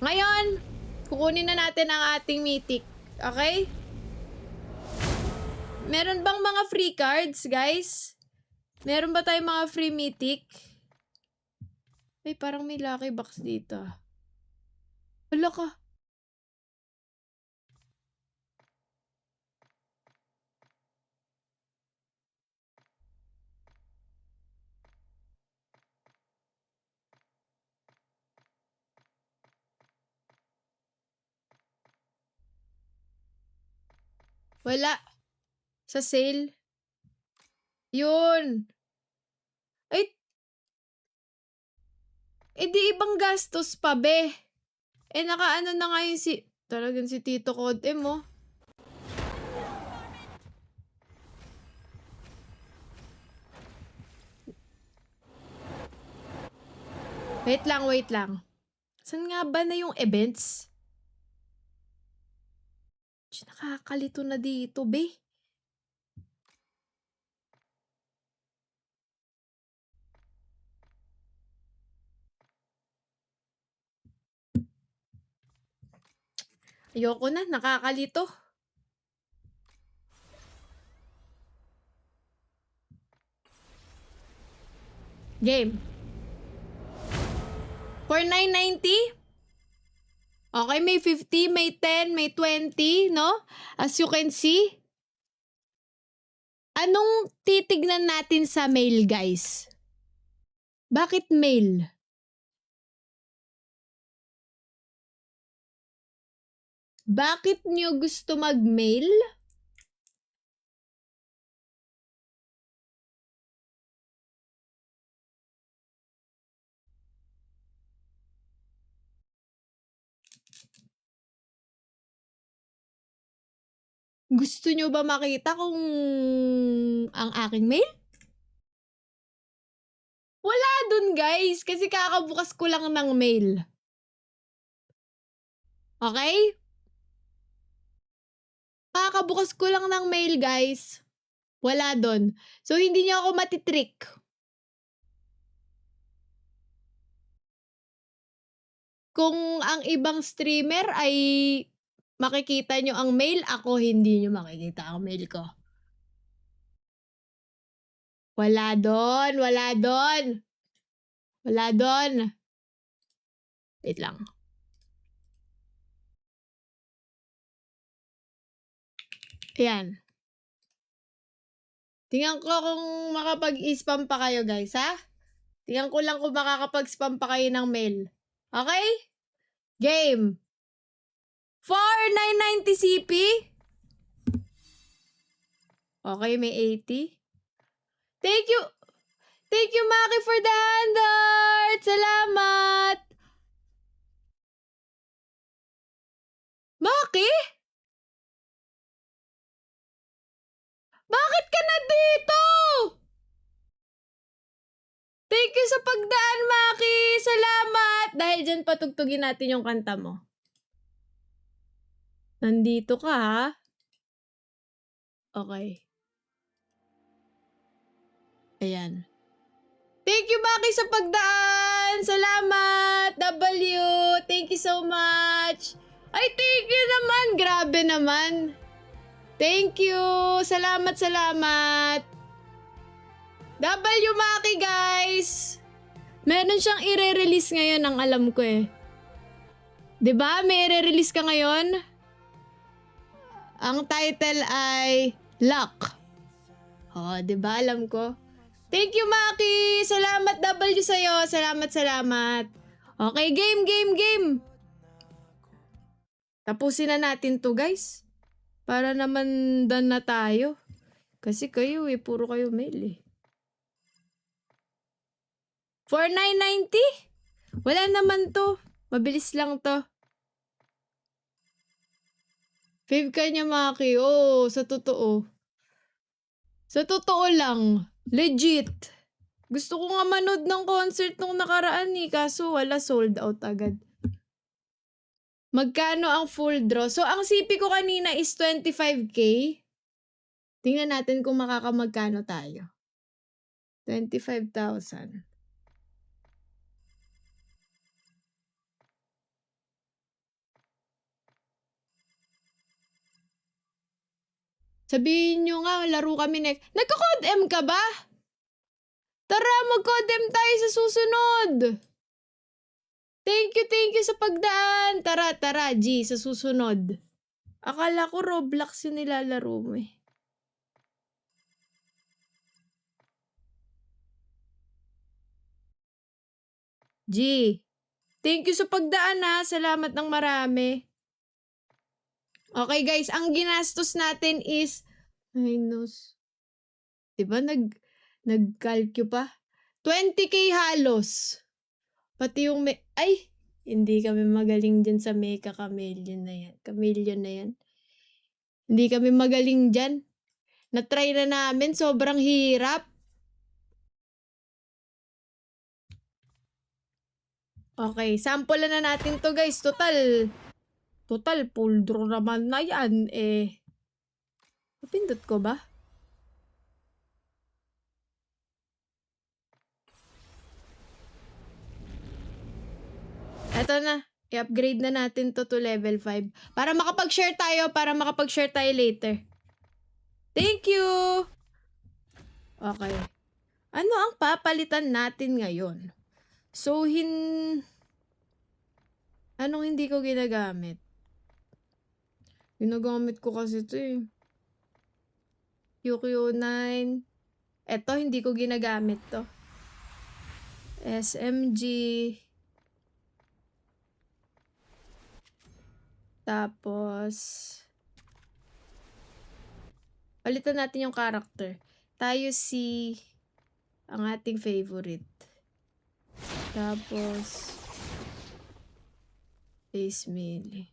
Ngayon, kukunin na natin ang ating mythic. Okay? Meron bang mga free cards, guys? Meron ba tayong mga free mythic? Ay, parang may lucky box dito. Wala ka. Wala. Sa sale. Yun. Ay, di ibang gastos pa, be. Nakaano na nga yung talagang si Tito Codem, oh. Wait lang. Saan nga ba na yung events? Nakakalito na dito, be. Ayoko na, nakakalito. Game. For 990? Okay, may 50, may 10, may 20, no? As you can see. Anong titignan natin sa mail, guys? Bakit mail? Bakit nyo gusto mag-mail? Gusto nyo ba makita kung ang aking mail? Wala dun, guys. Kasi kakabukas ko lang ng mail. Okay? Kakabukas ko lang ng mail, guys. Wala dun. So, hindi nyo ako matitrick. Kung ang ibang streamer ay makikita nyo ang mail, ako hindi nyo makikita ang mail ko. Wala doon. Wait lang. Ayan. Tingnan ko kung makapag-spam pa kayo, guys, ha? Tingnan ko lang kung makakapag-spam pa kayo ng mail. Okay? Game. 4990 CP. Okay, may 80. Thank you. Thank you, Maki, for the handart. Salamat. Maki? Bakit ka na dito? Thank you sa pagdaan, Maki. Salamat. Dahil dyan patugtugin natin yung kanta mo. Nandito ka, ha? Okay. Ayan. Thank you, Maki, sa pagdaan. Salamat. W. Thank you so much. Ay, thank you naman. Grabe naman. Thank you. Salamat. W, Maki, guys. Meron siyang i-release ngayon, ang alam ko eh. 'Di ba? May i-release ka ngayon? Ang title ay Luck. Oh, 'di ba? Alam ko. Thank you, Maki. Salamat, W, sa'yo. Salamat. Okay, game. Tapusin na natin to, guys. Para naman done na tayo. Kasi kayo puro kayo mail eh. For 990? Wala naman to. Mabilis lang to. Fave ka niya, Maki. Oo, sa totoo. Sa totoo lang. Legit. Gusto ko nga manood ng concert nung nakaraan eh. Kaso wala, sold out agad. Magkano ang full draw? So, ang CP ko kanina is 25k. Tingnan natin kung makakamagkano tayo. 25,000. Sabihin nyo nga, laro kami next. Nagko-code M ka ba? Tara, mag-code M tayo sa susunod. Thank you sa pagdaan. Tara, G, sa susunod. Akala ko Roblox yung nilalaro mo eh. G, thank you sa pagdaan ha. Salamat ng marami. Okay guys, ang ginastos natin is minus. Diba nag-calcu pa? 20k halos. Pati yung ay, hindi kami magaling dyan sa Mecha Chameleon na yan. Chameleon na yan. Hindi kami magaling dyan. Na-try na namin, sobrang hirap. Okay, sample na natin to guys. Total, full draw naman na yan. Napindot ko ba? Eto na. I-upgrade na natin to level 5. Para makapag-share tayo later. Thank you! Okay. Ano ang papalitan natin ngayon? So, anong hindi ko ginagamit? Ginagamit ko kasi ito eh. QQ9. Eto, hindi ko ginagamit to. SMG. Tapos, palitan natin yung character. Tayo ang ating favorite. Tapos, face melee.